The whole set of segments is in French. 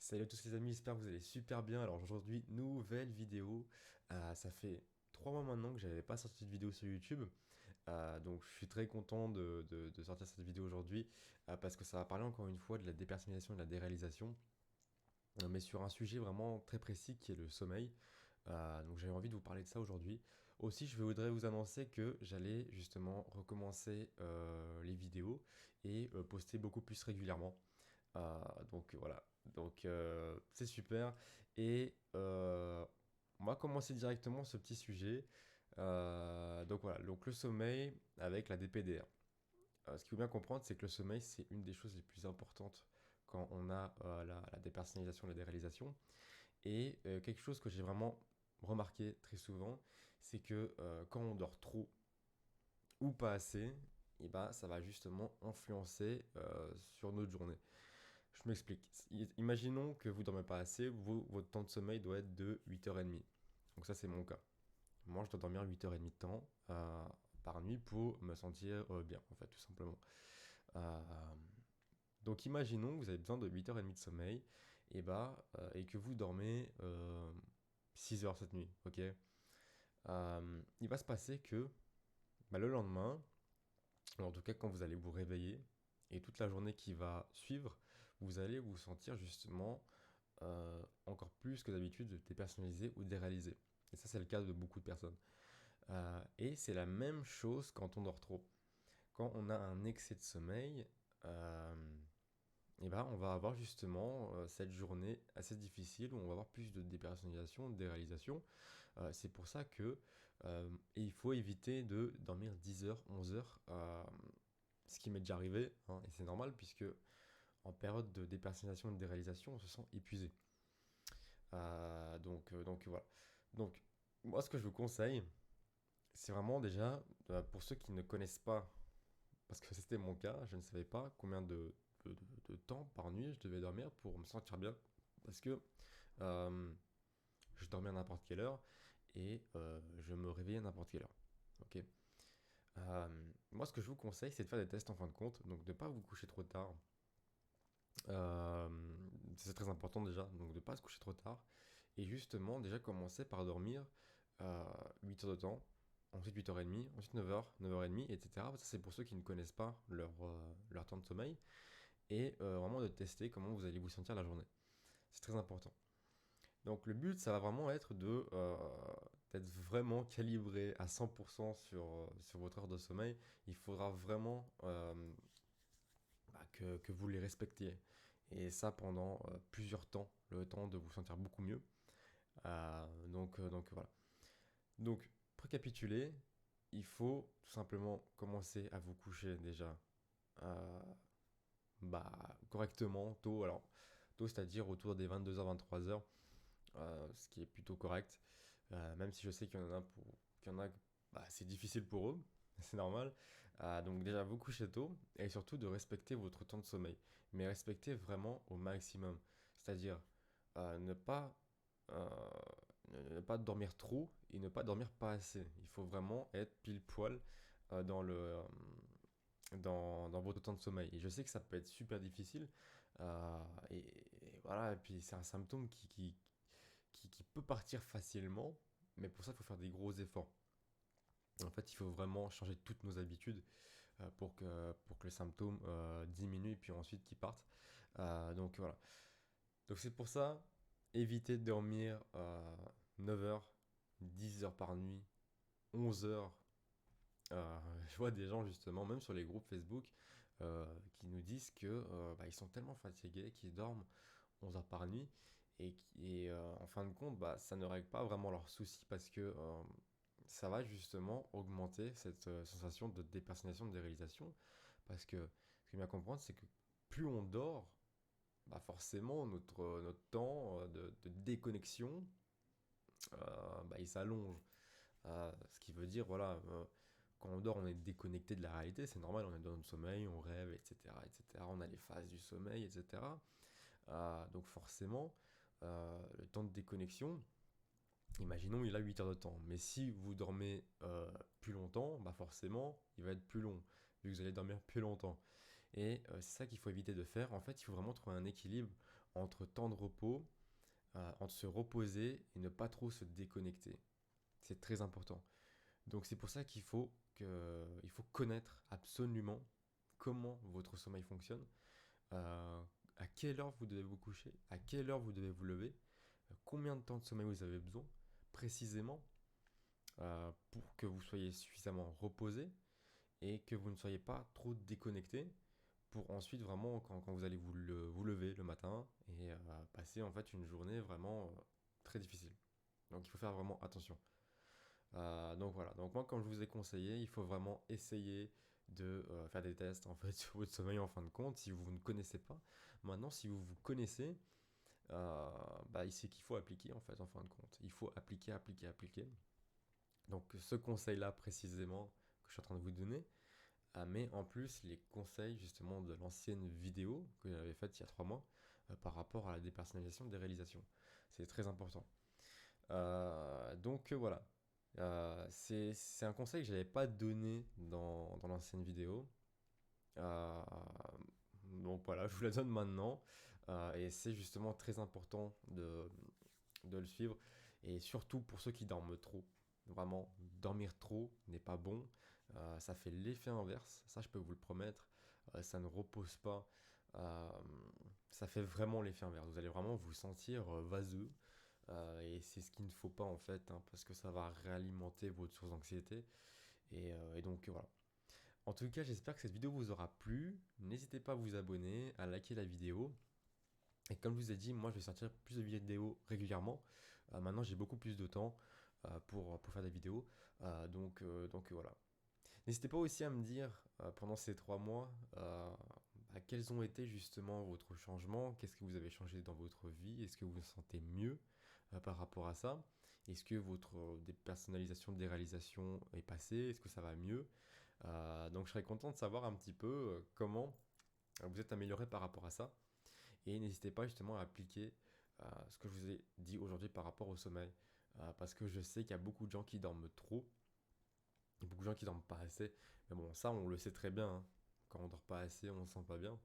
Salut à tous les amis, j'espère que vous allez super bien. Alors aujourd'hui, nouvelle vidéo. Ça fait 3 mois maintenant que j'avais pas sorti de vidéo sur YouTube. Donc je suis très content de sortir cette vidéo aujourd'hui parce que ça va parler encore une fois de la dépersonnalisation et de la déréalisation. Mais sur un sujet vraiment très précis qui est le sommeil. Donc j'avais envie de vous parler de ça aujourd'hui. Aussi, je voudrais vous annoncer que j'allais justement recommencer les vidéos et poster beaucoup plus régulièrement. Donc voilà, donc c'est super. Et on va commencer directement ce petit sujet. Donc voilà, donc le sommeil avec la DPDR. Ce qu'il faut bien comprendre, c'est que le sommeil, c'est une des choses les plus importantes quand on a la dépersonnalisation, la déréalisation. Et quelque chose que j'ai vraiment remarqué très souvent, c'est que quand on dort trop ou pas assez, et ben, ça va justement influencer sur notre journée. Je m'explique. Imaginons que vous dormez pas assez, votre temps de sommeil doit être de 8h30. Donc ça, c'est mon cas. Moi, je dois dormir 8h30 de temps par nuit pour me sentir bien, en fait, tout simplement. Euh, donc imaginons que vous avez besoin de 8h30 de sommeil et que vous dormez 6 heures cette nuit, ok. Il va se passer que le lendemain, en tout cas quand vous allez vous réveiller, et toute la journée qui va suivre, vous allez vous sentir justement encore plus que d'habitude dépersonnalisé ou déréalisé. Et ça, c'est le cas de beaucoup de personnes. Et c'est la même chose quand on dort trop. Quand on a un excès de sommeil, on va avoir justement cette journée assez difficile où on va avoir plus de dépersonnalisation, de déréalisation. C'est pour ça que il faut éviter de dormir 10 heures, 11 heures, ce qui m'est déjà arrivé, hein, et c'est normal puisque en période de dépersonnalisation et de déréalisation, on se sent épuisé. Donc voilà. Donc moi ce que je vous conseille, c'est vraiment déjà pour ceux qui ne connaissent pas, parce que c'était mon cas, je ne savais pas combien de temps par nuit je devais dormir pour me sentir bien, parce que euh, je dormais à n'importe quelle heure et je me réveillais à n'importe quelle heure. Ok. Moi ce que je vous conseille, c'est de faire des tests en fin de compte, donc de ne pas vous coucher trop tard. C'est très important déjà, donc de ne pas se coucher trop tard. Et justement, déjà commencer par dormir 8 heures de temps, ensuite 8h30, ensuite 9h, 9h30, etc. Ça, c'est pour ceux qui ne connaissent pas leur temps de sommeil. Et vraiment de tester comment vous allez vous sentir la journée. C'est très important. Donc le but, ça va vraiment être d'être vraiment calibré à 100% sur votre heure de sommeil. Il faudra vraiment que vous les respectiez. Et ça pendant plusieurs temps, le temps de vous sentir beaucoup mieux. Donc voilà. Donc, pour récapituler, il faut tout simplement commencer à vous coucher déjà euh, correctement, tôt. Alors, tôt, c'est-à-dire autour des 22h, 23h, ce qui est plutôt correct. Même si je sais qu'il y en a, c'est difficile pour eux, c'est normal. Donc déjà, vous couchez tôt et surtout de respecter votre temps de sommeil. Mais respecter vraiment au maximum. C'est-à-dire ne pas euh, ne pas dormir trop et ne pas dormir pas assez. Il faut vraiment être pile poil dans votre temps de sommeil. Et je sais que ça peut être super difficile. Et voilà, et puis c'est un symptôme qui peut partir facilement, mais pour ça, il faut faire des gros efforts. En fait, il faut vraiment changer toutes nos habitudes pour que le symptôme diminue et puis ensuite qu'il parte. Donc voilà. Donc c'est pour ça, évitez de dormir 9 heures, 10 heures par nuit, 11 heures. Je vois des gens justement, même sur les groupes Facebook, qui nous disent que ils sont tellement fatigués qu'ils dorment 11 heures par nuit et en fin de compte, ça ne règle pas vraiment leurs soucis parce que ça va justement augmenter cette sensation de dépersonnalisation, de déréalisation. Parce que ce qu'il faut bien comprendre, c'est que plus on dort, forcément notre temps de déconnexion, il s'allonge. Ce qui veut dire, voilà, quand on dort, on est déconnecté de la réalité, c'est normal, on est dans notre sommeil, on rêve, etc., etc. On a les phases du sommeil, etc. Donc forcément, le temps de déconnexion, imaginons il a 8 heures de temps. Mais si vous dormez plus longtemps, forcément, il va être plus long, vu que vous allez dormir plus longtemps. Et c'est ça qu'il faut éviter de faire. En fait, il faut vraiment trouver un équilibre entre temps de repos, entre se reposer et ne pas trop se déconnecter. C'est très important. Donc c'est pour ça il faut connaître absolument comment votre sommeil fonctionne, à quelle heure vous devez vous coucher, à quelle heure vous devez vous lever, combien de temps de sommeil vous avez besoin précisément pour que vous soyez suffisamment reposé et que vous ne soyez pas trop déconnecté pour ensuite vraiment quand vous allez vous lever le matin et passer en fait une journée vraiment très difficile. Donc il faut faire vraiment attention. Donc voilà, donc moi comme je vous ai conseillé, il faut vraiment essayer de faire des tests en fait sur votre sommeil en fin de compte si vous ne connaissez pas. Maintenant si vous vous connaissez, c'est qu'il faut appliquer en fait en fin de compte. Il faut appliquer, appliquer, appliquer. Donc ce conseil-là précisément que je suis en train de vous donner, mais en plus les conseils justement de l'ancienne vidéo que j'avais faite il y a 3 mois par rapport à la dépersonnalisation des réalisations. C'est très important. Voilà. C'est un conseil que je n'avais pas donné dans l'ancienne vidéo. Euh, donc voilà, je vous la donne maintenant. Et c'est justement très important de le suivre. Et surtout pour ceux qui dorment trop. Vraiment, dormir trop n'est pas bon. Ça fait l'effet inverse, ça je peux vous le promettre. Ça ne repose pas. Euh, Ça fait vraiment l'effet inverse. Vous allez vraiment vous sentir vaseux. Et c'est ce qu'il ne faut pas en fait, hein, parce que ça va réalimenter votre source d'anxiété. Et donc voilà. En tout cas, j'espère que cette vidéo vous aura plu. N'hésitez pas à vous abonner, à liker la vidéo. Et comme je vous ai dit, moi je vais sortir plus de vidéos régulièrement. Maintenant, j'ai beaucoup plus de temps pour faire des vidéos. Donc voilà. N'hésitez pas aussi à me dire pendant ces 3 mois quels ont été justement votre changement, qu'est-ce que vous avez changé dans votre vie, est-ce que vous vous sentez mieux par rapport à ça, est-ce que votre dépersonnalisation, déréalisation est passée, est-ce que ça va mieux. Donc je serais content de savoir un petit peu comment vous êtes amélioré par rapport à ça. Et n'hésitez pas justement à appliquer ce que je vous ai dit aujourd'hui par rapport au sommeil. Parce que je sais qu'il y a beaucoup de gens qui dorment trop, il y a beaucoup de gens qui dorment pas assez. Mais bon, ça on le sait très bien, hein. Quand on dort pas assez, on se sent pas bien.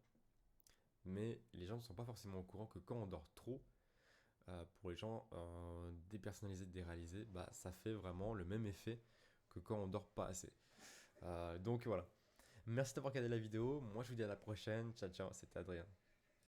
Mais les gens ne sont pas forcément au courant que quand on dort trop, pour les gens dépersonnalisés, déréalisés, ça fait vraiment le même effet que quand on dort pas assez. Donc voilà. Merci d'avoir regardé la vidéo. Moi je vous dis à la prochaine. Ciao ciao, c'était Adrien.